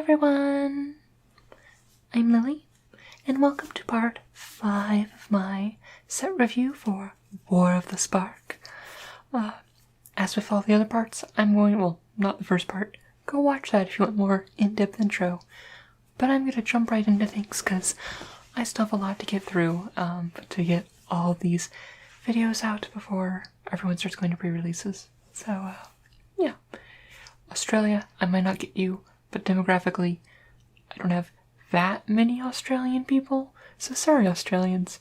everyone! I'm Lily, and welcome to part 5 of my set review for War of the Spark. As with all the other parts, well, not the first part, go watch that if you want more in-depth intro. But I'm gonna jump right into things, because I still have a lot to get through, to get all these videos out before everyone starts going to pre-releases. So, yeah. Australia, I might not get you, but demographically, I don't have that many Australian people, so sorry Australians.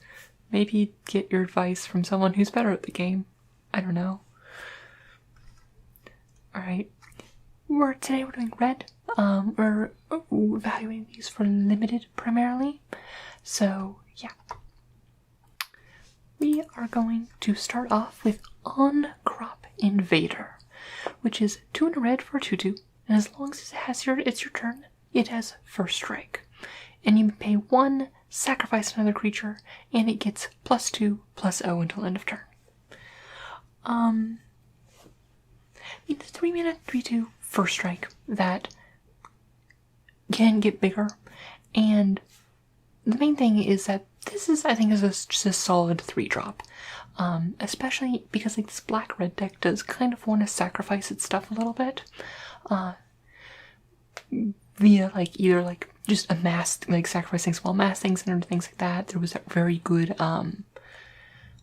Maybe get your advice from someone who's better at the game. I don't know. Alright, today we're doing red. We're evaluating these for limited primarily, so yeah. We are going to start off with On-Crop Invader, which is 2 in a red for a 2/2, and as long as it's your turn, it has first strike. And you pay 1, sacrifice another creature, and it gets +2/+0 until end of turn. It's 3 mana, 3/2, first strike that can get bigger, and the main thing is that this is, I think, just a solid 3-drop. Especially because like this black-red deck does kind of want to sacrifice its stuff a little bit. Via either just a mass, sacrificing small mass things and things like that. There was that very good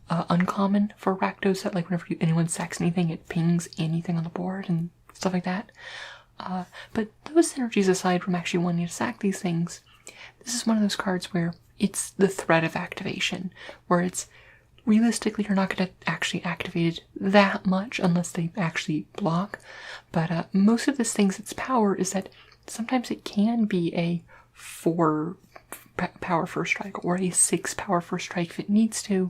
uncommon for Rakdos that whenever anyone sacks anything, it pings anything on the board and stuff like that. But those synergies aside from actually wanting to sack these things, this is one of those cards where it's the threat of activation, where it's realistically you're not going to actually activate it that much unless they actually block. But most of this thing's its power is that sometimes it can be a 4 power first strike or a 6 power first strike if it needs to,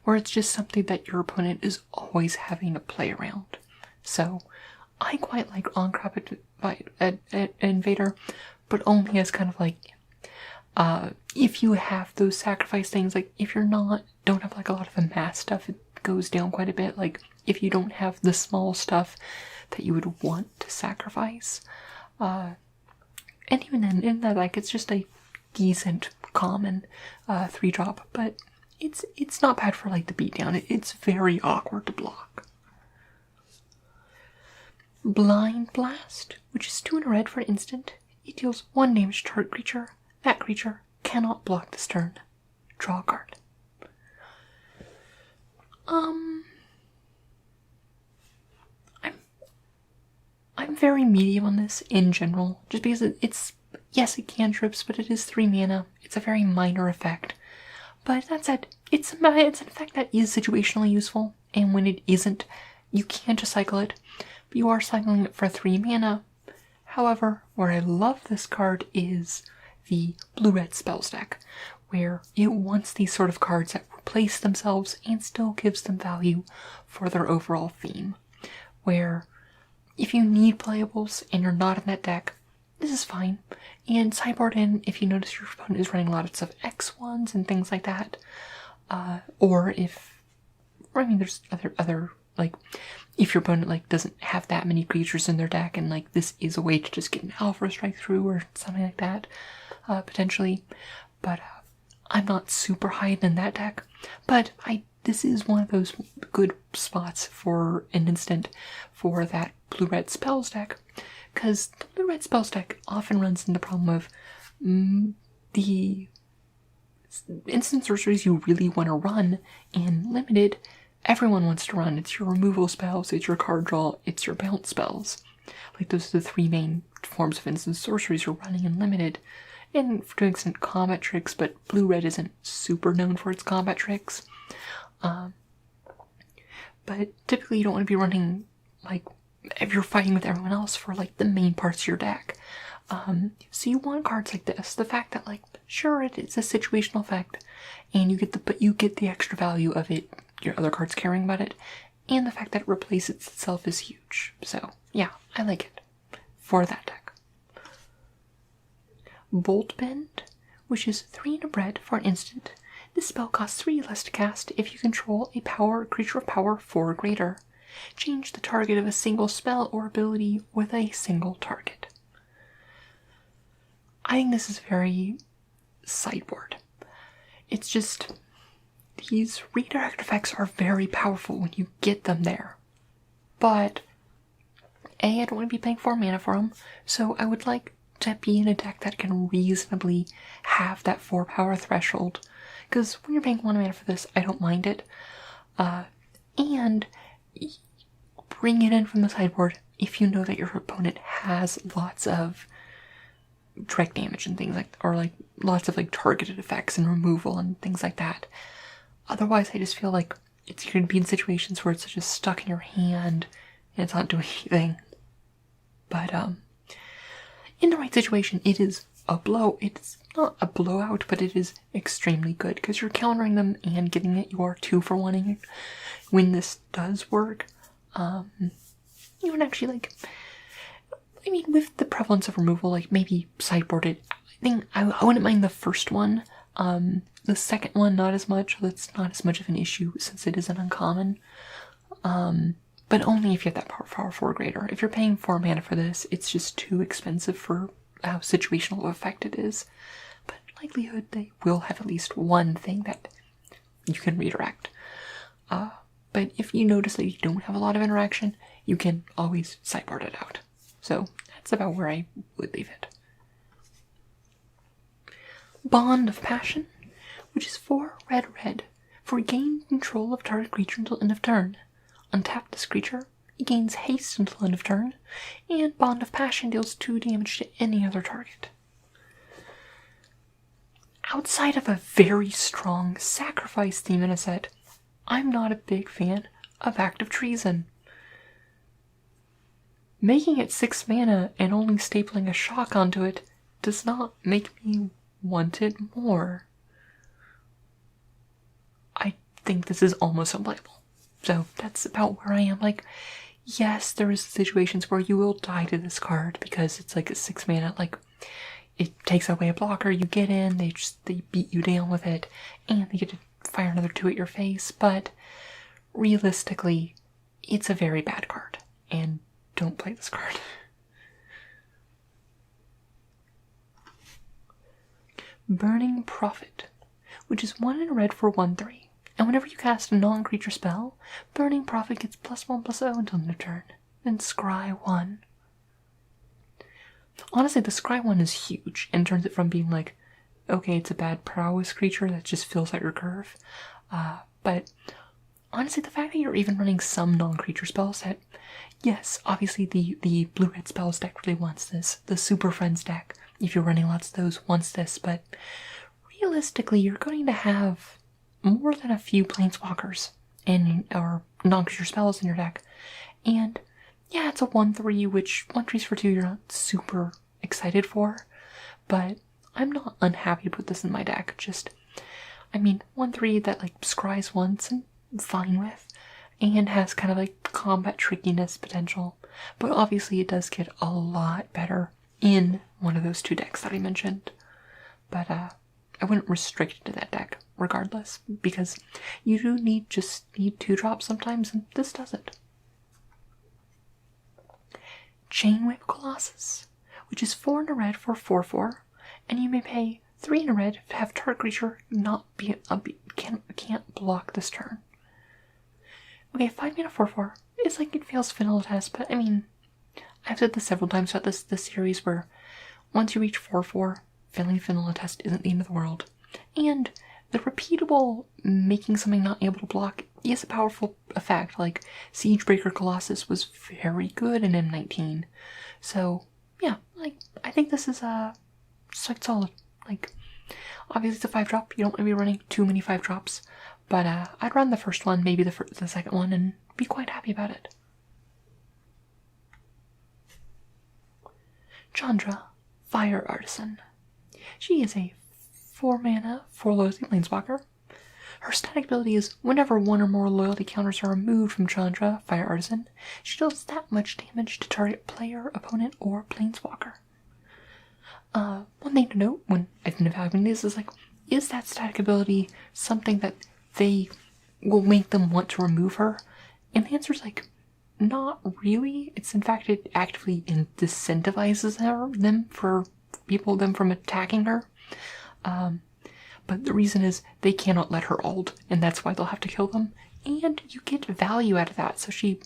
where it's just something that your opponent is always having to play around. So I quite like On-Crop Invader, but only as kind of if you have those sacrifice things, if you're don't have a lot of the mass stuff, it goes down quite a bit. If you don't have the small stuff that you would want to sacrifice, and even in that, it's just a decent common 3-drop, but it's not bad for the beatdown. It's very awkward to block. Blind Blast, which is 2 in a red for an instant. It deals 1 damage to target creature. That creature cannot block this turn. Draw a card. I'm very medium on this in general, just because it's yes, it cantrips, but it is 3 mana. It's a very minor effect. But that said, it's an effect that is situationally useful, and when it isn't, you can just cycle it. But you are cycling it for 3 mana. However, where I love this card is the blue-red spells deck, where it wants these sort of cards that replace themselves and still gives them value for their overall theme. Where if you need playables and you're not in that deck, this is fine. And sideboard in if you notice your opponent is running lots of X1s and things like that. Or if, there's other if your opponent doesn't have that many creatures in their deck and this is a way to just get an alpha strike through or something like that, potentially. But I'm not super high in that deck. But this is one of those good spots for an instant for that blue-red spells deck, because the blue-red spells deck often runs into the problem of the instant sorceries you really want to run in limited. Everyone wants to run. It's your removal spells, it's your card draw, it's your bounce spells. Those are the 3 main forms of instant sorceries you're running in limited. And to an extent combat tricks, but blue-red isn't super known for its combat tricks. But typically you don't want to be running, if you're fighting with everyone else for, the main parts of your deck. So you want cards like this. The fact that, sure, it's a situational effect, and you get the extra value of it, your other cards caring about it, and the fact that it replaces itself is huge. So, yeah, I like it for that deck. Bolt Bend, which is 3 in a red for an instant. This spell costs 3 less to cast if you control a creature of power 4 or greater. Change the target of a single spell or ability with a single target. I think this is very sideboard. It's just, these redirect effects are very powerful when you get them there. But, I don't want to be paying 4 mana for them, so I would like to be in a deck that can reasonably have that 4 power threshold. Because when you're paying 1 mana for this, I don't mind it. And bring it in from the sideboard if you know that your opponent has lots of direct damage and things like, or like lots of like targeted effects and removal and things like that. Otherwise, I just feel like it's going to be in situations where it's just stuck in your hand and it's not doing anything. But in the right situation, it is a blow. It's not a blowout, but it is extremely good because you're countering them and getting it your 2-for-1-ing. When this does work, you would actually like, I mean, with the prevalence of removal, like maybe sideboarded, I think I wouldn't mind the first one. The second one, not as much. That's not as much of an issue since it is an uncommon. But only if you have that power 4 greater. If you're paying 4 mana for this, it's just too expensive for how situational effect it is. But likelihood they will have at least one thing that you can redirect. But if you notice that you don't have a lot of interaction, you can always sideboard it out. So that's about where I would leave it. Bond of Passion, which is 4 red. For gain control of target creature until end of turn. Untap this creature, it gains haste until end of turn, and Bond of Passion deals 2 damage to any other target. Outside of a very strong sacrifice theme in a set, I'm not a big fan of Act of Treason. Making it 6 mana and only stapling a shock onto it does not make me want it more. I think this is almost unplayable. So that's about where I am. Like, yes, there is situations where you will die to this card because it's like a 6 mana, like, it takes away a blocker, you get in, they beat you down with it, and they get to fire another 2 at your face, but realistically, it's a very bad card, and don't play this card. Burning Prophet, which is 1 in a red for 1/3. And whenever you cast a non-creature spell, Burning Prophet gets +1/+0 until end of turn. Then Scry 1. Honestly, the Scry 1 is huge and turns it from being like, okay, it's a bad prowess creature that just fills out your curve. But honestly, the fact that you're even running some non-creature spells that, yes, obviously the blue-red spells deck really wants this. The Super Friends deck, if you're running lots of those, wants this. But realistically, you're going to have more than a few planeswalkers or non-creature spells in your deck. And yeah, it's a 1/3, which 1/3s for 2 you're not super excited for, but I'm not unhappy to put this in my deck. Just, I mean, 1/3 that like scries once and I'm fine with, and has kind of like combat trickiness potential, but obviously it does get a lot better in one of those 2 decks that I mentioned. But I wouldn't restrict it to that deck regardless, because you do need 2 drops sometimes, and this doesn't. Chainwhip Colossus, which is 4 in a red for 4/4, and you may pay 3 in a red to have target creature not can't block this turn. Okay, 5 mana 4/4 is like, it fails Vanilla Test, but I mean, I've said this several times throughout this series where once you reach 4/4, failing Vanilla Test isn't the end of the world. And the repeatable making something not able to block is a powerful effect. Like, Siegebreaker Colossus was very good in M19. So, yeah, like, I think this is like solid. Like, obviously it's a 5-drop. You don't want to be running too many 5-drops. But I'd run the first one, maybe the second one, and be quite happy about it. Chandra, Fire Artisan. She is a 4 mana, 4 loyalty planeswalker. Her static ability is whenever 1 or more loyalty counters are removed from Chandra, Fire Artisan, she deals that much damage to target player, opponent, or planeswalker. One thing to note when I've been evaluating this is like, is that static ability something that they will make them want to remove her? And the answer is like, not really. It's in fact, it actively incentivizes them for people them from attacking her. But the reason is they cannot let her ult, and that's why they'll have to kill them. And you get value out of that, so she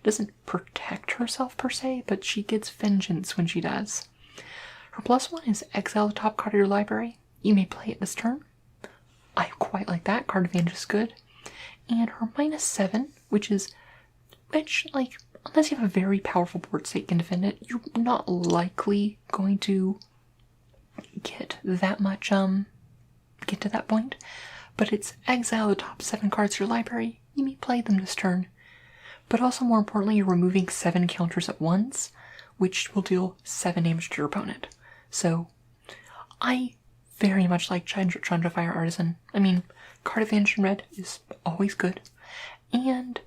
doesn't protect herself per se, but she gets vengeance when she does. Her +1 is exile the top card of your library. You may play it this turn. I quite like that. Card advantage is good. And her -7, which, like, unless you have a very powerful board state can defend it, you're not likely going to get that much, get to that point. But it's exile the top 7 cards of your library. You may play them this turn. But also, more importantly, you're removing 7 counters at once, which will deal 7 damage to your opponent. So, I very much like Chandra Fire Artisan. I mean, card advantage in red is always good. And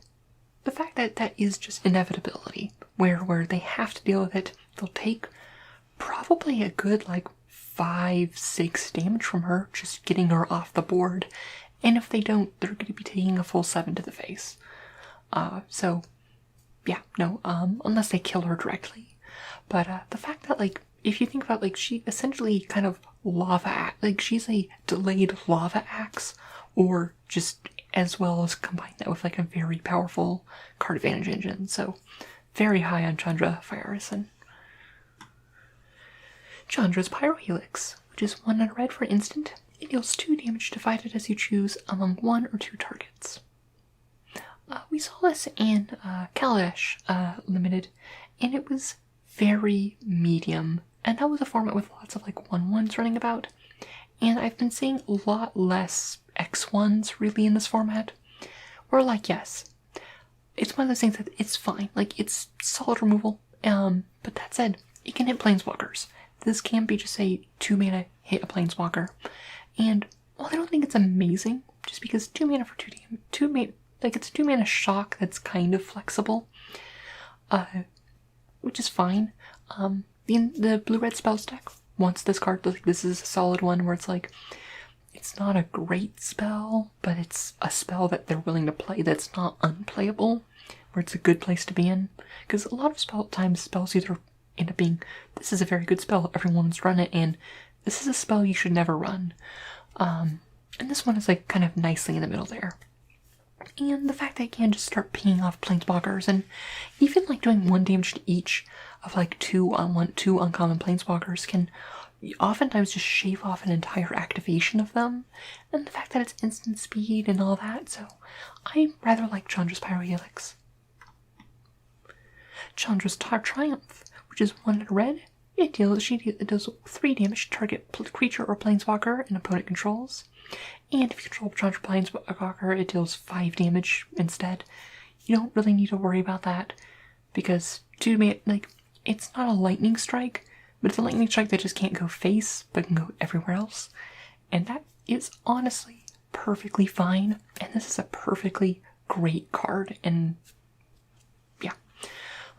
the fact that that is just inevitability, where they have to deal with it, they'll take probably a good, like, 5-6 damage from her, just getting her off the board. And if they don't, they're going to be taking a full 7 to the face. So, yeah, no, unless they kill her directly. But the fact that, like, if you think about, like, she essentially kind of like, she's a delayed lava axe, or just as well as combine that with, like, a very powerful card advantage engine. So, very high on Chandra Fire Artisan. Chandra's Pyrohelix, which is 1 and a red for an instant. It deals 2 damage divided as you choose among 1 or 2 targets. We saw this in Kaladesh Limited, and it was very medium, and that was a format with lots of, like, 1/1s running about, and I've been seeing a lot less X1s really in this format, where, like, yes, it's one of those things that it's fine, like, it's solid removal, but that said, it can hit Planeswalkers. This can be just a 2 mana hit a Planeswalker, and while I don't think it's amazing, just because 2 mana for 2 mana, like, it's a 2 mana shock that's kind of flexible, which is fine. The blue-red spells deck wants this card. Like, this is a solid one where it's like, it's not a great spell, but it's a spell that they're willing to play that's not unplayable, where it's a good place to be in. Because a lot of spells either end up being, this is a very good spell, everyone's run it, and this is a spell you should never run. And this one is, like, kind of nicely in the middle there. And the fact that you can just start pinging off Planeswalkers, and even, like, doing 1 damage to each of, like, 2 uncommon Planeswalkers can oftentimes just shave off an entire activation of them. And the fact that it's instant speed and all that, so I rather like Chandra's Pyrohelix. Chandra's Triumph, which is 1 in red. It deals 3 damage to target creature or Planeswalker an opponent controls. And if you control Chandra Planeswalker, it deals 5 damage instead. You don't really need to worry about that, because it's not a lightning strike, but it's a lightning strike that just can't go face, but can go everywhere else. And that is honestly perfectly fine, and this is a perfectly great card, and yeah.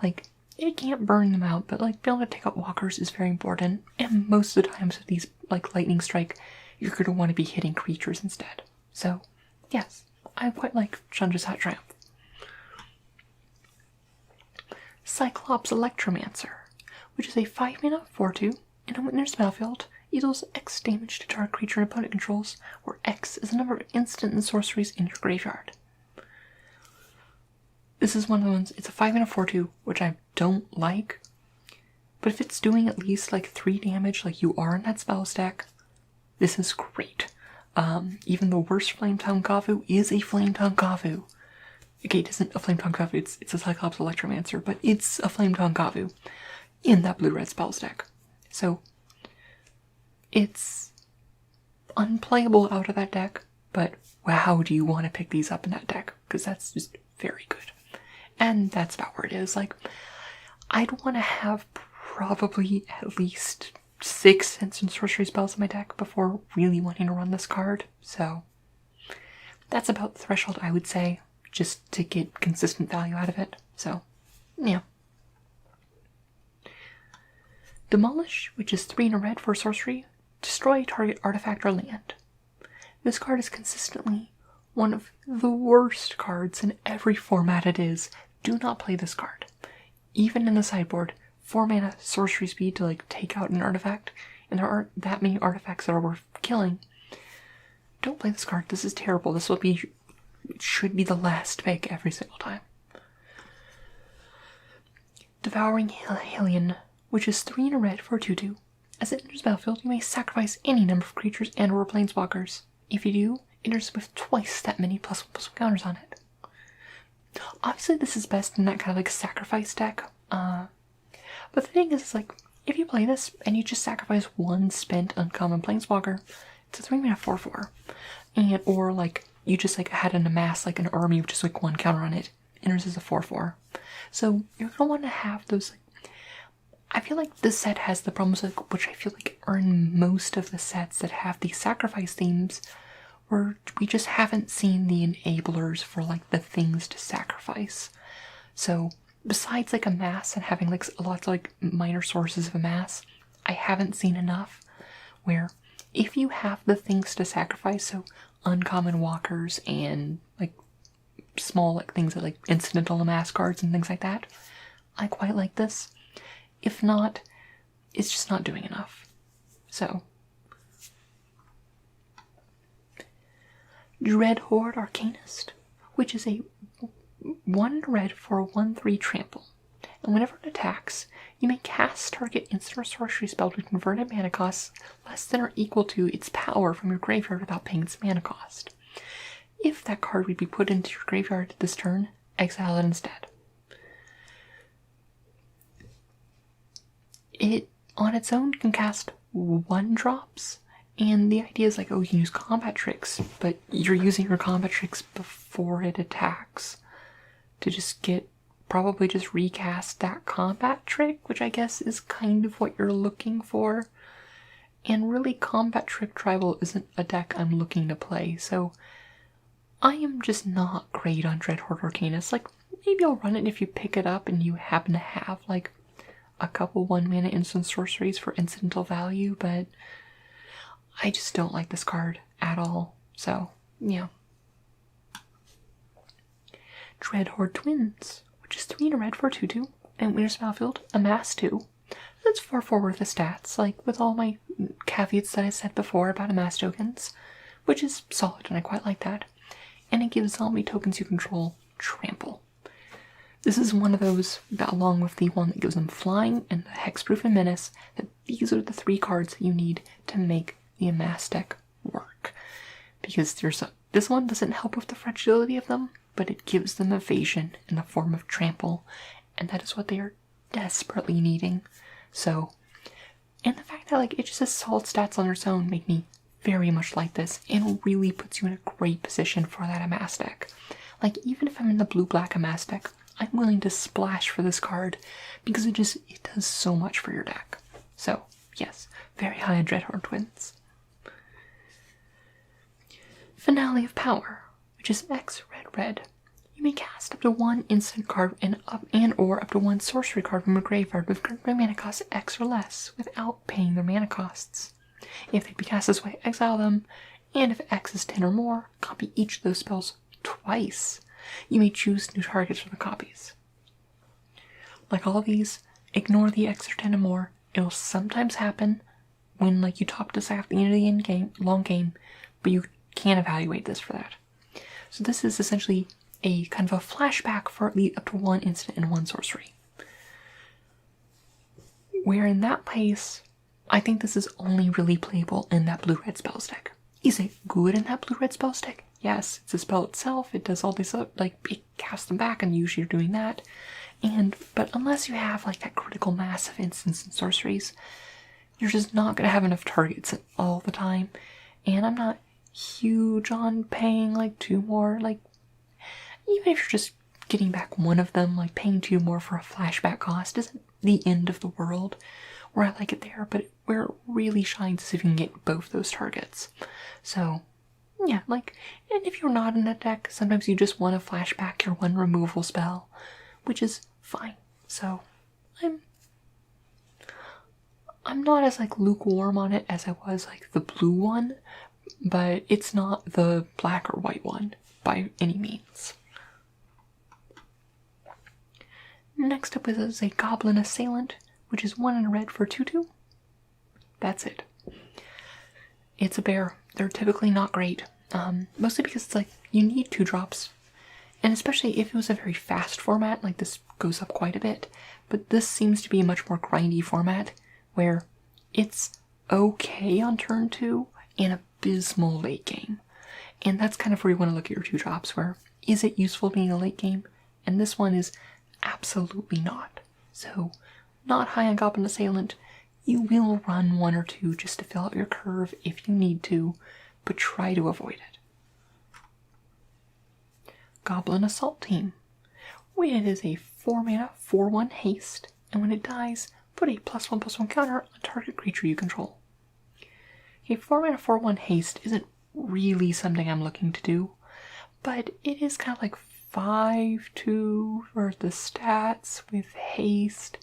Like, it can't burn them out, but, like, being able to take out walkers is very important, and most of the times with these, like, lightning strike, you're going to want to be hitting creatures instead. So, yes, I quite like Chandra's Triumph. Cyclops Electromancer, which is a 5 mana 4/2, and when it enters the battlefield, it deals X damage to target creature and opponent controls, where X is the number of instant and sorceries in your graveyard. This is one of the ones, it's a 5 mana 4/2, which I don't like, but if it's doing at least, like, 3 damage like you are in that spell stack, this is great. Even the worst Flametongue Kavu is a Flametongue Kavu. Okay, it isn't a Flametongue Kavu, it's a Cyclops Electromancer, but it's a Flametongue Kavu in that blue-red spells deck. So, it's unplayable out of that deck, but wow, do you want to pick these up in that deck, because that's just very good. And that's about where it is. Like, I'd want to have probably at least 6 instant sorcery spells in my deck before really wanting to run this card, so that's about the threshold, I would say, just to get consistent value out of it. So, yeah. Demolish, which is 3 in a red for sorcery, destroy target artifact or land. This card is consistently one of the worst cards in every format it is. Do not play this card. Even in the sideboard, 4 mana sorcery speed to, like, take out an artifact and there aren't that many artifacts that are worth killing, don't play this card. This is terrible. This should be the last pick every single time. Devouring Hellion, which is 3 in a red for a 2/2. As it enters the battlefield, you may sacrifice any number of creatures and or planeswalkers. If you do, it enters with twice that many +1/+1 counters on it. Obviously, this is best in that kind of like sacrifice deck. But the thing is, like, if you play this and you just sacrifice one spent uncommon planeswalker, it's a 3-mana 4/4. And, or like, you just like had an amass, like an army with just like one counter on it, enters as a 4/4. So you're gonna want to have those. Like, I feel like this set has the problems like, which I feel like are in most of the sets that have these sacrifice themes, where we just haven't seen the enablers for like the things to sacrifice. So besides like a mass and having like lots of like minor sources of a mass, I haven't seen enough where if you have the things to sacrifice, so uncommon walkers and like small like things that like incidental amass cards and things like that, I quite like this. If not, it's just not doing enough. So Dreadhorde Arcanist, which is a 1 red for a 1/3 trample. And whenever it attacks, you may cast target instant or sorcery spell to converted mana costs less than or equal to its power from your graveyard without paying its mana cost. If that card would be put into your graveyard this turn, exile it instead. It, on its own, can cast 1-drops, and the idea is like, oh, you can use combat tricks, but you're using your combat tricks before it attacks to just probably just recast that combat trick, which I guess is kind of what you're looking for. And really, combat trick tribal isn't a deck I'm looking to play, so I am just not great on Dreadhorde Arcanist. Like, maybe I'll run it if you pick it up and you happen to have, like, a couple 1-mana instant sorceries for incidental value, but I just don't like this card at all. So, yeah. Dreadhorde Twins, which is 3 in a red for a 2/2, and Winter's Battlefield, amass 2. That's 4/4 worth of stats, like with all my caveats that I said before about amass tokens, which is solid, and I quite like that. And it gives zombie tokens you control trample. This is one of those, along with the one that gives them flying and the hexproof and menace, that these are the 3 cards that you need to make the amass deck work. Because this one doesn't help with the fragility of them, but it gives them evasion in the form of trample, and that is what they are desperately needing. So, and the fact that like it just has solid stats on its own make me very much like this, and really puts you in a great position for that amass deck. Like, even if I'm in the blue-black amass deck, I'm willing to splash for this card, because it does so much for your deck. So, yes, very high on Dreadhorde Twins. Finale of Power, which is X red. You may cast up to 1 instant card and or up to 1 sorcery card from your graveyard with current mana cost X or less without paying their mana costs. If they be cast this way, exile them, and if X is 10 or more, copy each of those spells twice. You may choose new targets for the copies. Like all these, ignore the X or 10 or more. It'll sometimes happen when like you top this at the end of the long game, but you can't evaluate this for that. So this is essentially a kind of a flashback for up to 1 instant and 1 sorcery. Where in that case, I think this is only really playable in that blue-red spells deck. Is it good in that blue-red spells deck? Yes, it's a spell itself, it does all this, like, it casts them back, and usually you're doing that. But unless you have, like, that critical mass of instants and sorceries, you're just not gonna have enough targets all the time. And I'm not huge on paying, like, 2 more, like, even if you're just getting back one of them, like, paying 2 more for a flashback cost isn't the end of the world. Where I like it there, but where it really shines is if you can get both those targets. So, yeah, like, and if you're not in that deck, sometimes you just want to flashback your 1 removal spell, which is fine. So, I'm not as, like, lukewarm on it as I was, like, the blue one, but it's not the black or white one by any means. Next up is a Goblin Assailant, which is 1 in a red for 2/2. That's it. It's a bear. They're typically not great. Mostly because it's like, you need 2 drops. And especially if it was a very fast format, like this goes up quite a bit. But this seems to be a much more grindy format, where it's okay on turn 2 and abysmal late game. And that's kind of where you want to look at your 2 drops, where is it useful being a late game? And this one is absolutely not. So, not high on Goblin Assailant. You will run 1 or 2 just to fill out your curve if you need to, but try to avoid it. Goblin Assault Team. When it is a 4 mana, 4/1 haste, and when it dies, put a +1/+1 counter on target creature you control. A 4 mana, 4/1 haste isn't really something I'm looking to do, but it is kind of like 5/2 for the stats with haste,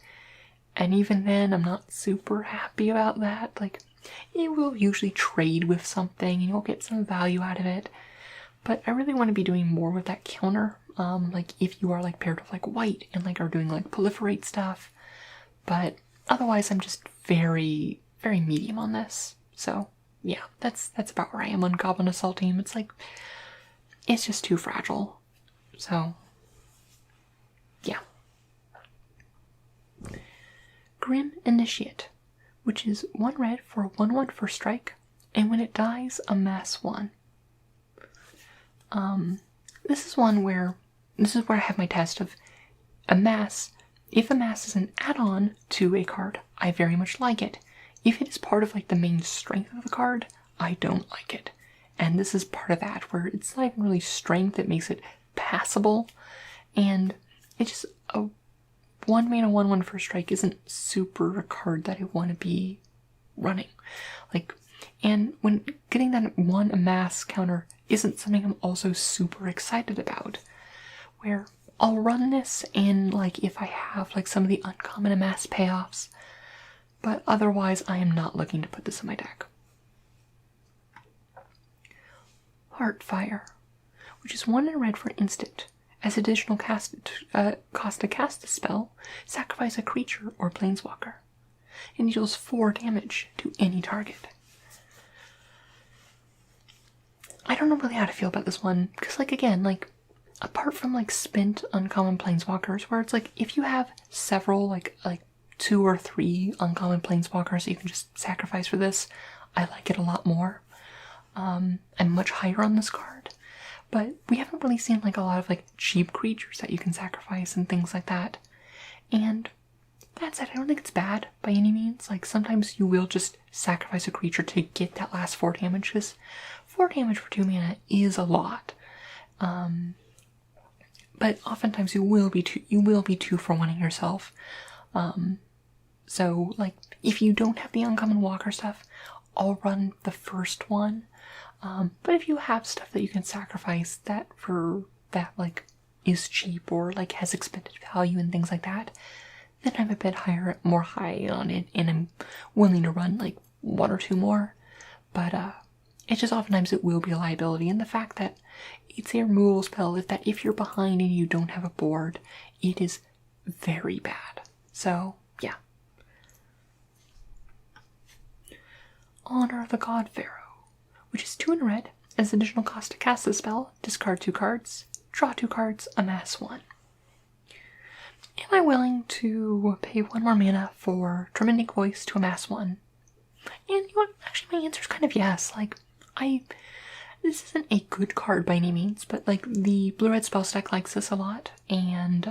and even then I'm not super happy about that. Like, it will usually trade with something and you'll get some value out of it, but I really want to be doing more with that counter, like if you are like paired with like white and like are doing like proliferate stuff, but otherwise I'm just very, very medium on this. So yeah, that's about where I am on Goblin Assault Team. It's like, it's just too fragile. So, yeah. Grim Initiate, which is 1 red for a 1/1 first strike, and when it dies, amass 1. This is where I have my test of amass. If amass is an add-on to a card, I very much like it. If it is part of like the main strength of the card, I don't like it. And this is part of that, where it's not even really strength that makes it passable, and it's just a 1 mana 1/1 first strike isn't super a card that I want to be running. Like, and when getting that 1 amass counter isn't something I'm also super excited about, where I'll run this and like if I have like some of the uncommon amass payoffs, but otherwise I am not looking to put this in my deck. Heartfire, which is 1 in red for instant. As additional cost to cast a spell, sacrifice a creature or planeswalker. It deals 4 damage to any target. I don't know really how to feel about this one, because like again, like apart from like spent uncommon planeswalkers, where it's like if you have several like 2 or 3 uncommon planeswalkers that you can just sacrifice for this, I like it a lot more. I'm much higher on this card, but we haven't really seen like a lot of like cheap creatures that you can sacrifice and things like that. And that said, I don't think it's bad by any means. Like sometimes you will just sacrifice a creature to get that last 4 damage, because 4 damage for 2 mana is a lot. But oftentimes you will be 2 for 1ing yourself. So like if you don't have the uncommon walker stuff, I'll run the first one. But if you have stuff that you can sacrifice that like is cheap or like has expended value and things like that, then I'm a bit more high on it, and I'm willing to run like 1 or 2 more. But it's just oftentimes it will be a liability, and the fact that it's a removal spell is that if you're behind and you don't have a board, it is very bad. So yeah. Honor of the God Pharaoh, which is 2 in red. As additional cost to cast the spell, discard 2 cards, draw 2 cards, amass 1. Am I willing to pay 1 more mana for Tremendous Voice to amass 1? And you know what? Actually, my answer is kind of yes. Like, this isn't a good card by any means, but like the blue-red spell stack likes this a lot, and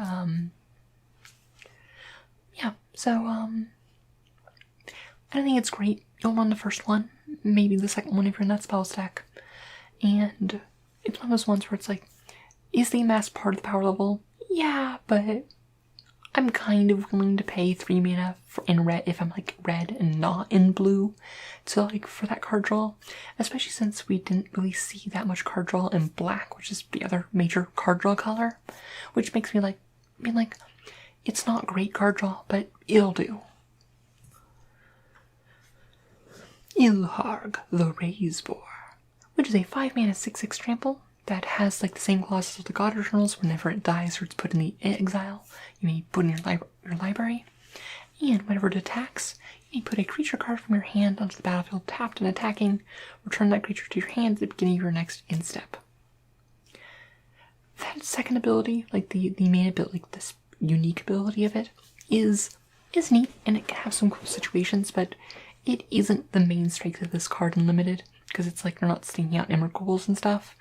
yeah. So I don't think it's great. You'll run the first one, maybe the second one if you're in that spell stack, and it's one of those ones where it's like, is the amass part of the power level? Yeah, but I'm kind of willing to pay 3 mana in red if I'm like red and not in blue, so like for that card draw, especially since we didn't really see that much card draw in black, which is the other major card draw color, which makes me like, it's not great card draw, but it'll do. Ilharg, the Razebore, which is a 5 mana 6/6 trample that has like the same clauses of the God Eternals. Whenever it dies or it's put in the exile, you may put in your library. And whenever it attacks, You put a creature card from your hand onto the battlefield tapped and attacking. Return that creature to your hand at the beginning of your next end step. That second ability, like the main ability, like this unique ability of it, is neat, and it can have some cool situations, but it isn't the main strength of this card in Limited, because it's like you're not stinging out Emrakuls and stuff.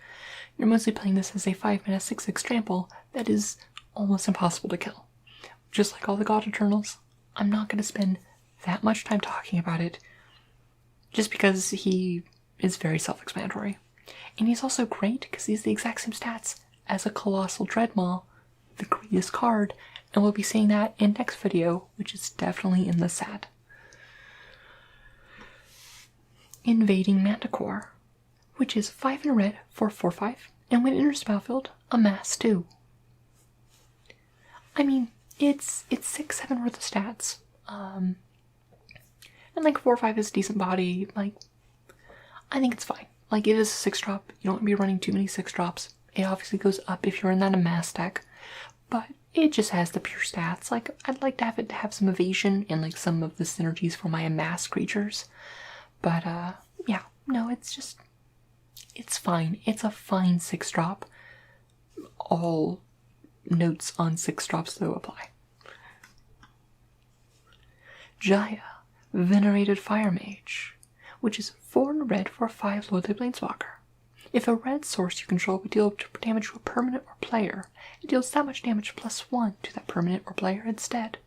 You're mostly playing this as a 5-mana 6/6 trample that is almost impossible to kill. Just like all the God Eternals, I'm not going to spend that much time talking about it, just because he is very self-explanatory. And he's also great because he's the exact same stats as a Colossal Dreadmaw, the greatest card, and we'll be seeing that in next video, which is definitely in the set. Invading Manticore, which is 5 in red for 4/5, and when it enters the battlefield, amass 2. I mean, it's 6/7 worth of stats, and like 4/5 is a decent body. Like, I think it's fine. Like, it is a 6-drop. You don't want to be running too many 6-drops. It obviously goes up if you're in that amass deck, but it just has the pure stats. Like, I'd like to have it to have some evasion and like some of the synergies for my amass creatures. But yeah, no, it's fine. It's a fine 6-drop. All notes on 6-drops though apply. Jaya, Venerated Fire Mage, which is 4 in red for 5 Loathly Planeswalker. If a red source you control would deal damage to a permanent or player, it deals that much damage +1 to that permanent or player instead.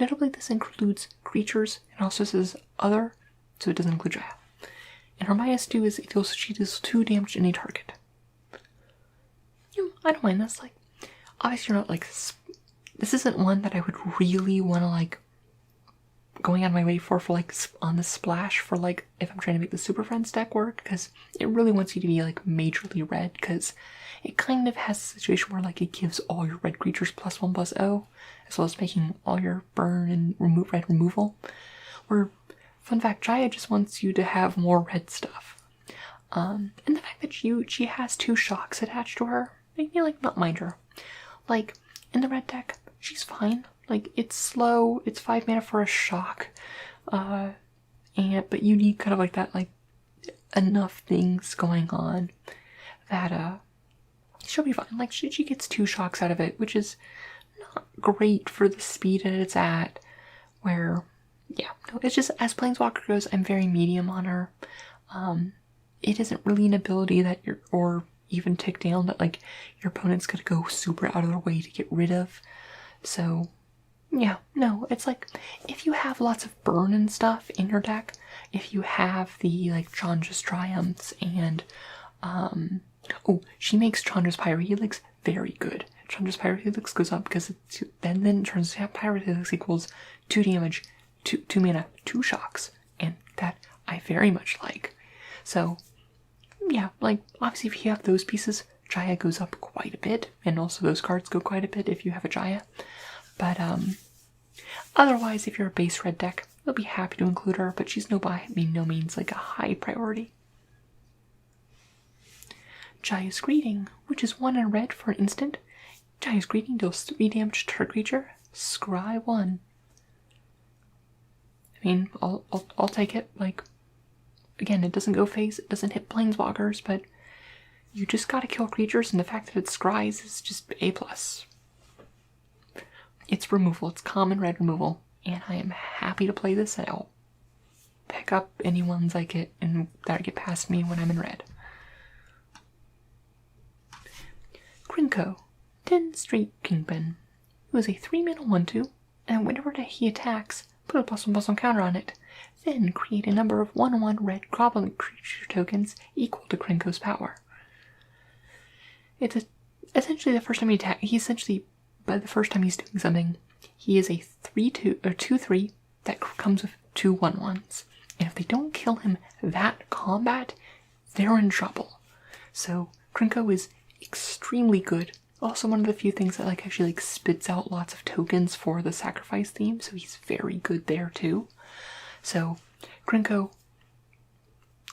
Notably, this includes creatures and also says other, so it doesn't include Jaya. And her -2 is she deals 2 damage to any target. I don't mind this. Like, obviously, you're not like this isn't one that I would really want to like going out of my way for like on the splash for like if I'm trying to make the Super Friends deck work, because it really wants you to be like majorly red, because it kind of has a situation where like it gives all your red creatures +1/+0, as well as making all your burn and red removal. Where, fun fact, Jaya just wants you to have more red stuff. And the fact that she has 2 shocks attached to her make me like not mind her. Like, in the red deck, she's fine. Like, it's slow, it's 5 mana for a shock, but you need kind of like that, like, enough things going on that, she'll be fine. Like, she gets 2 shocks out of it, which is not great for the speed that it's at, where, yeah, no, it's just, as Planeswalker goes, I'm very medium on her. It isn't really an ability that or even tick down that, like, your opponent's gonna go super out of their way to get rid of, so yeah, no, it's like, if you have lots of burn and stuff in your deck, if you have the, like, Chandra's Triumphs and, she makes Chandra's Pyrohelix very good. Chandra's Pyrohelix goes up because then turns to Pyrohelix equals 2 damage, 2 mana, 2 shocks, and that I very much like. So, yeah, like, obviously if you have those pieces, Jaya goes up quite a bit, and also those cards go quite a bit if you have a Jaya. But, otherwise, if you're a base red deck, you'll be happy to include her, but she's by no means like a high priority. Jaya's Greeting, which is 1 in red for an instant. Jaya's Greeting deals 3 damage to her creature. Scry 1. I mean, I'll take it. Like, again, it doesn't go phase, it doesn't hit planeswalkers, but you just gotta kill creatures, and the fact that it scries is just A+. It's removal, it's common red removal, and I am happy to play this, and I'll pick up any ones I get and that get past me when I'm in red. Krinko, 10 Street Kingpin. It was a 3-mana 1/2, and whenever he attacks, put a +1/+1 counter on it. Then create a number of 1/1 red goblin creature tokens equal to Krinko's power. It's essentially the first time he attacks, by the first time he's doing something, he is a 2/3 that comes with 2 1/1s. And if they don't kill him that combat, they're in trouble. So Krinko is extremely good. Also one of the few things that like actually like spits out lots of tokens for the sacrifice theme, so he's very good there too. So Krinko,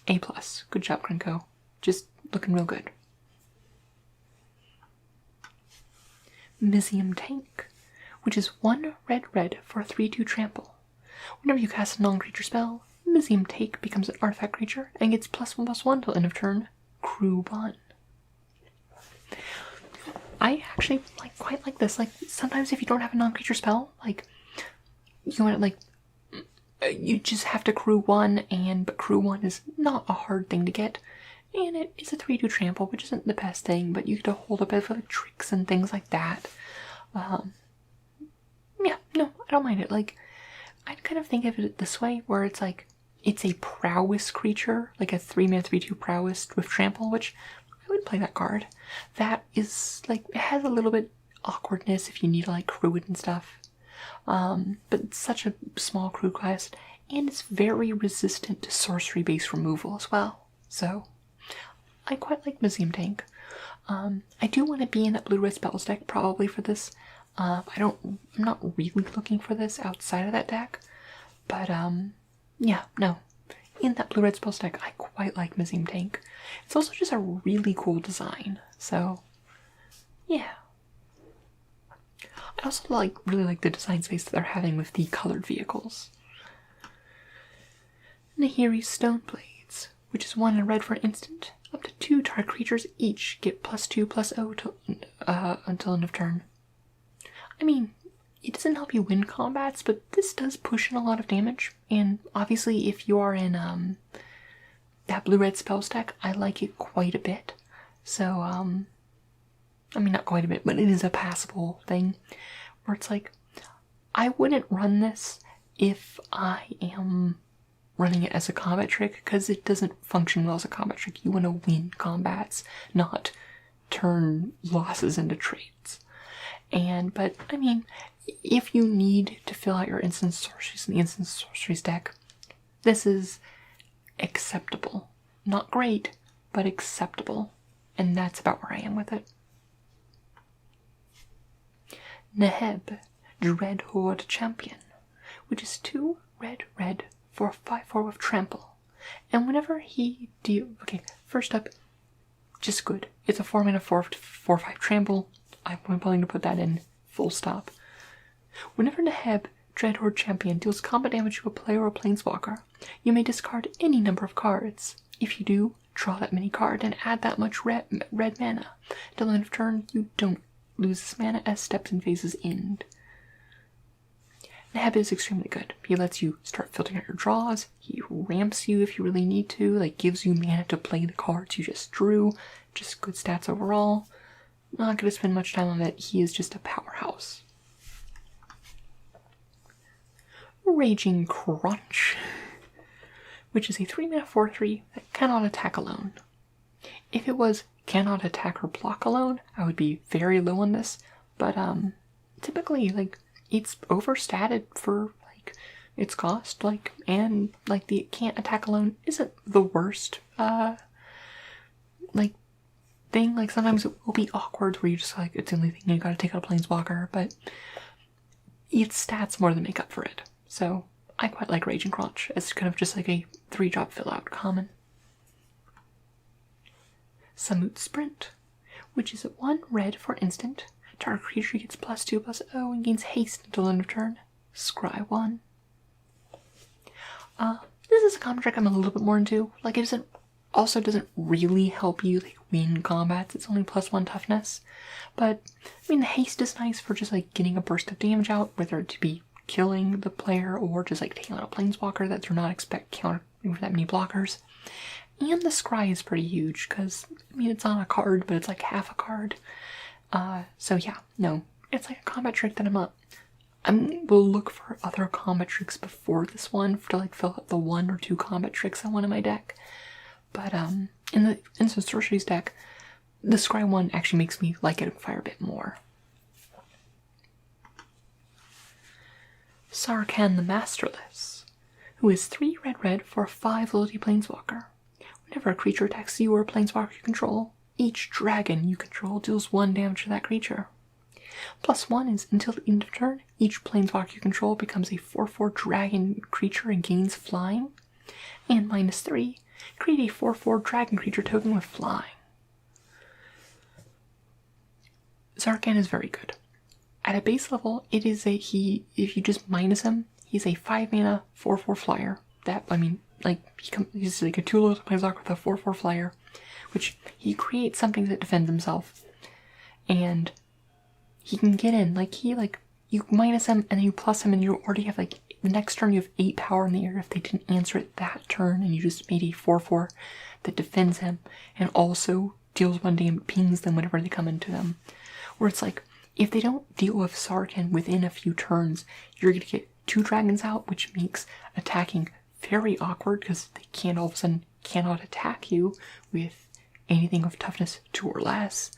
A+. Good job, Krinko. Just looking real good. Mizium Tank, which is 1 red for 3/2 trample. Whenever you cast a non-creature spell, Museum Take becomes an artifact creature and gets +1/+1 till end of turn. Crew 1. I actually quite like this. Like, sometimes if you don't have a non-creature spell, like, you want to, like, you just have to crew 1, but crew 1 is not a hard thing to get. And it is a 3/2 trample, which isn't the best thing, but you get to hold up it for like tricks and things like that. Yeah, no, I don't mind it. Like, I kind of think of it this way, where it's like, it's a prowess creature, like a 3-mana 3/2 prowess with trample, which I would play that card. That is, like, it has a little bit awkwardness if you need to, like, crew it and stuff. But it's such a small crew class, and it's very resistant to sorcery-based removal as well. So, I quite like Museum Tank. I do want to be in that blue-red spells deck probably for this. I'm not really looking for this outside of that deck. But, yeah, no. In that blue-red spells deck, I quite like Museum Tank. It's also just a really cool design. So, yeah. I also really like the design space that they're having with the colored vehicles. Nahiri's Stoneblades, which is 1 and red for an instant. Up to 2 target creatures each get +2/+0 until end of turn. I mean, it doesn't help you win combats, but this does push in a lot of damage. And obviously, if you are in that blue-red spells deck, I like it quite a bit. So, I mean, not quite a bit, but it is a passable thing. Where it's like, I wouldn't run this if I am running it as a combat trick, because it doesn't function well as a combat trick. You want to win combats, not turn losses into trades. But, I mean, if you need to fill out your instant sorceries in the instant sorceries deck, this is acceptable. Not great, but acceptable. And that's about where I am with it. Neheb, Dreadhorde Champion, which is 2 red for a 5/4 with trample. And whenever he okay, first up, just good. It's a 4-mana 4/5 trample. I'm willing to put that in, full stop. Whenever Neheb, Dreadhorde Champion, deals combat damage to a player or planeswalker, you may discard any number of cards. If you do, draw that many card and add that much red mana. Until the end of turn, you don't lose this mana as steps and phases end. Neheb is extremely good. He lets you start filtering out your draws. He ramps you if you really need to, like gives you mana to play the cards you just drew. Just good stats overall. Not going to spend much time on it. He is just a powerhouse. Raging Crunch, which is a 3-mana 4/3 that cannot attack alone. If it was cannot attack or block alone, I would be very low on this. But typically, like, it's overstated for like its cost, like, and like the can't attack alone isn't the worst like thing. Like, sometimes it will be awkward where you just like, it's the only thing you gotta take out a planeswalker, but its stats more than make up for it. So I quite like Raging Crunch as kind of just like a 3-drop fill out common. Samut Sprint, which is 1 red for instant. Target creature gets +2/+0 and gains haste until end of turn. Scry 1. This is a combat trick I'm a little bit more into. Like, it doesn't really help you like win combats. It's only +1 toughness. But I mean, the haste is nice for just like getting a burst of damage out, whether it to be killing the player or just like taking out a planeswalker that they're not countering for that many blockers. And the scry is pretty huge because, I mean, it's on a card, but it's like half a card. So yeah, no, it's like a combat trick that will look for other combat tricks before this one to like fill out the 1 or 2 combat tricks I want in my deck. But in the instant sorceries deck, the scry 1 actually makes me like it a bit more. Sarkhan the Masterless, who is 3 red for a 5 loyalty planeswalker. Whenever a creature attacks you or a planeswalker you control, each dragon you control deals 1 damage to that creature. +1 is until the end of turn, each planeswalker you control becomes a 4/4 dragon creature and gains flying. And -3, create a 4/4 dragon creature token with flying. Sarkhan is very good. At a base level, it is if you just minus him, He's a 5-mana 4/4 flyer. He's like a 2-little planeswalker with a 4/4 flyer, which he creates something that defends himself. And he can get in, you minus him and then you plus him and you already have the next turn you have 8 power in the air if they didn't answer it that turn, and you just made a 4/4 that defends him and also deals 1 damage, pings them whenever they come into them. Where it's if they don't deal with Sarkhan within a few turns, you're going to get 2 dragons out, which makes attacking very awkward because they can't all of a sudden cannot attack you with anything of toughness 2 or less.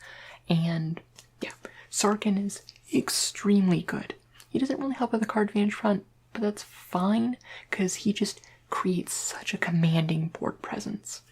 And yeah, Sarkhan is extremely good. He doesn't really help with the card advantage front, but that's fine because he just creates such a commanding board presence.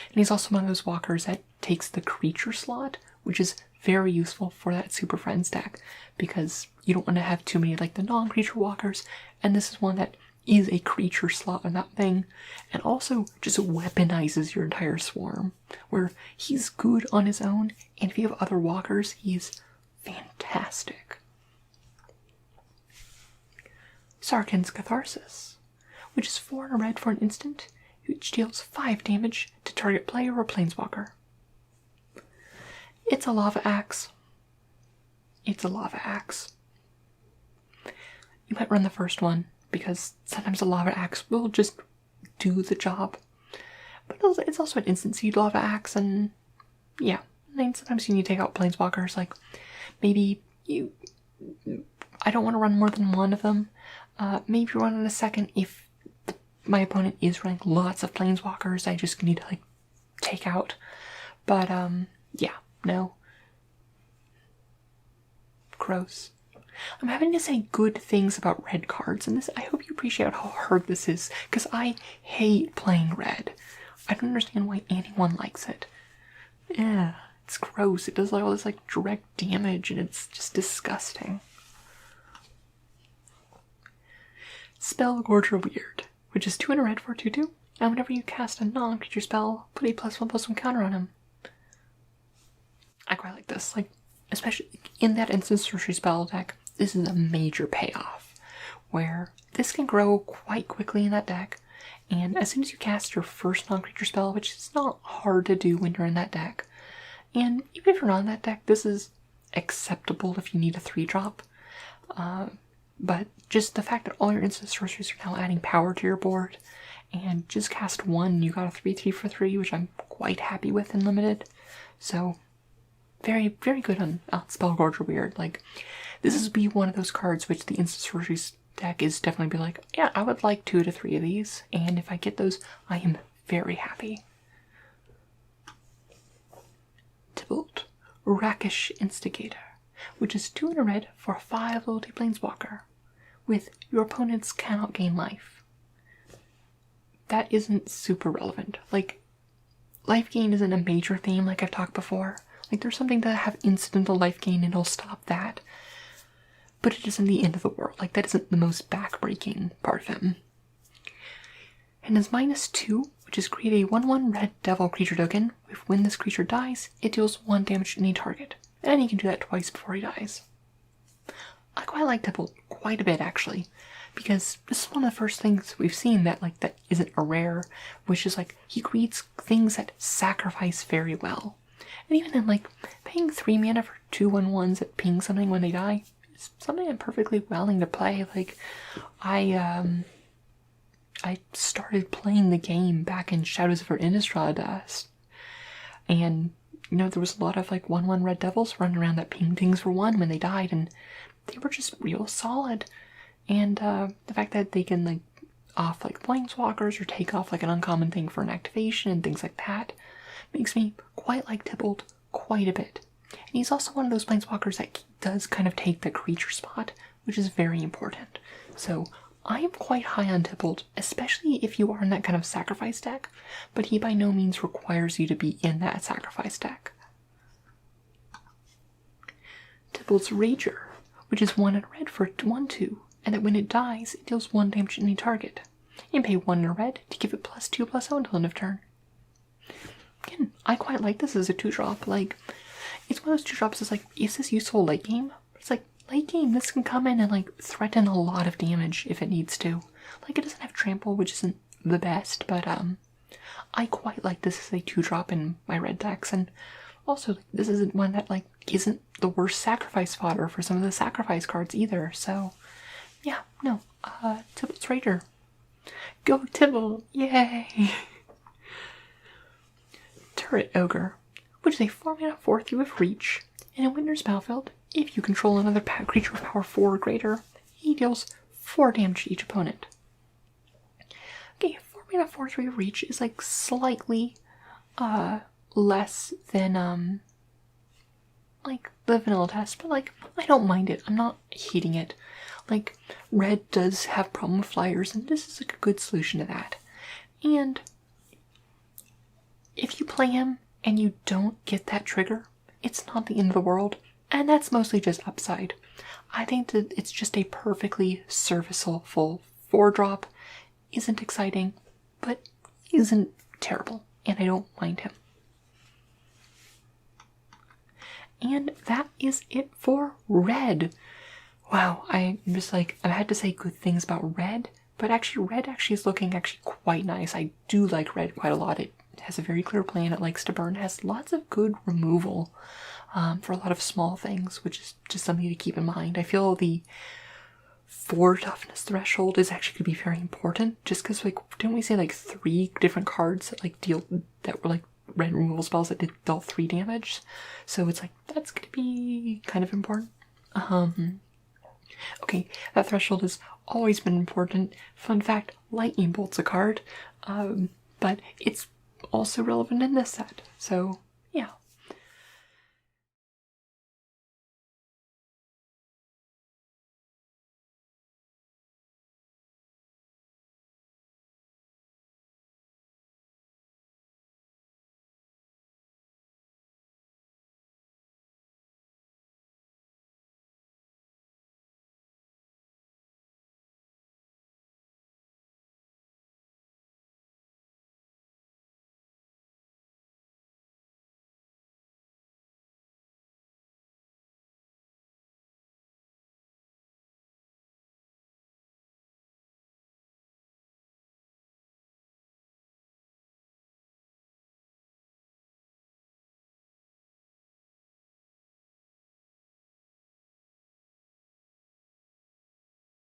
And he's also one of those walkers that takes the creature slot, which is very useful for that Super Friends deck because you don't want to have too many the non-creature walkers, and this is one that is a creature slot on that thing, and also just weaponizes your entire swarm, where he's good on his own, and if you have other walkers, he's fantastic. Sarkhan's Catharsis, which is 4 and a red for an instant, which deals 5 damage to target player or planeswalker. It's a lava axe. It's a lava axe. You might run the first one, because sometimes a lava axe will just do the job. But it's also an instant seed lava axe, and yeah, sometimes you need to take out planeswalkers. I don't want to run more than one of them. Maybe run in a second if my opponent is running lots of planeswalkers. I just need to take out. But yeah, no. Gross. I'm having to say good things about red cards, and this, I hope you appreciate how hard this is, because I hate playing red. I don't understand why anyone likes it. Yeah, it's gross. It does all this direct damage, and it's just disgusting. Spellgorger Weird, which is 2 and a red for 2/2, and whenever you cast a non-creature spell, put a +1/+1 counter on him. I quite like this, especially in that instant sorcery spell deck. This is a major payoff, where this can grow quite quickly in that deck, and as soon as you cast your first non-creature spell, which is not hard to do when you're in that deck, and even if you're not in that deck, this is acceptable if you need a 3-drop, but just the fact that all your instant sorceries are now adding power to your board, and just cast 1, you got a 3/3 for 3, which I'm quite happy with in Limited, so very, very good on Spellgorger Weird. This is be one of those cards which the instant sorcery deck is definitely be yeah, I would like 2 to 3 of these, and if I get those, I am very happy. Tibalt, Rakish Instigator, which is 2 and a red for a 5 loyalty planeswalker, with your opponents cannot gain life. That isn't super relevant. Life gain isn't a major theme like I've talked before. There's something to have incidental life gain and it'll stop that. But it isn't the end of the world. That isn't the most backbreaking part of him. And his -2, which is create a 1/1 red devil creature token. When this creature dies, it deals 1 damage to any target. And he can do that twice before he dies. I quite like Tibalt quite a bit, actually. Because this is one of the first things we've seen that that isn't a rare, which is he creates things that sacrifice very well. And even then, paying 3 mana for 2/1/1s that ping something when they die is something I'm perfectly willing to play. I started playing the game back in Shadows of Innistrad, and there was a lot of 1/1 red devils running around that ping things for 1 when they died, and they were just real solid. And the fact that they can off planeswalkers or take off an uncommon thing for an activation and things like that makes me quite like Tibalt quite a bit. And he's also one of those planeswalkers that does kind of take the creature spot, which is very important. So I am quite high on Tibalt, especially if you are in that kind of sacrifice deck, but he by no means requires you to be in that sacrifice deck. Tibalt's Rager, which is 1 and a red for 1/2, and that when it dies, it deals 1 damage to any target. You can pay 1 and a red to give it +2/+0 until end of turn. Again, I quite like this as a 2-drop. It's one of those 2-drops that's is this useful late game? It's late game, this can come in and like threaten a lot of damage if it needs to. Like, it doesn't have trample, which isn't the best, but I quite like this as a 2-drop in my red decks, and also this isn't one that like isn't the worst sacrifice fodder for some of the sacrifice cards either. So yeah, no, Tibble's Raider. Go Tibble! Yay! Turret Ogre, which is a 4-mana 4/3 with reach. In a Winter's Battlefield, if you control another creature with power 4 or greater, he deals 4 damage to each opponent. Okay, 4-mana 4/3 with reach is like slightly less than like the vanilla test, but like I don't mind it. I'm not hating it. Like, red does have problem with flyers, and this is like a good solution to that. And if you play him and you don't get that trigger, it's not the end of the world, and that's mostly just upside. I think that it's just a perfectly serviceable 4-drop. Isn't exciting, but isn't terrible, and I don't mind him. And that is it for red. Wow, I'm just like, I had to say good things about red, but actually red is looking quite nice. I do like red quite a lot. It has a very clear plan. It likes to burn. It has lots of good removal for a lot of small things, which is just something to keep in mind. I feel the 4 toughness threshold is actually going to be very important, just because, like, didn't we say like 3 different cards that like that were like red removal spells that dealt 3 damage? So it's like, that's going to be kind of important. Okay, that threshold has always been important. Fun fact, Lightning Bolt's a card, but it's also relevant in this set. So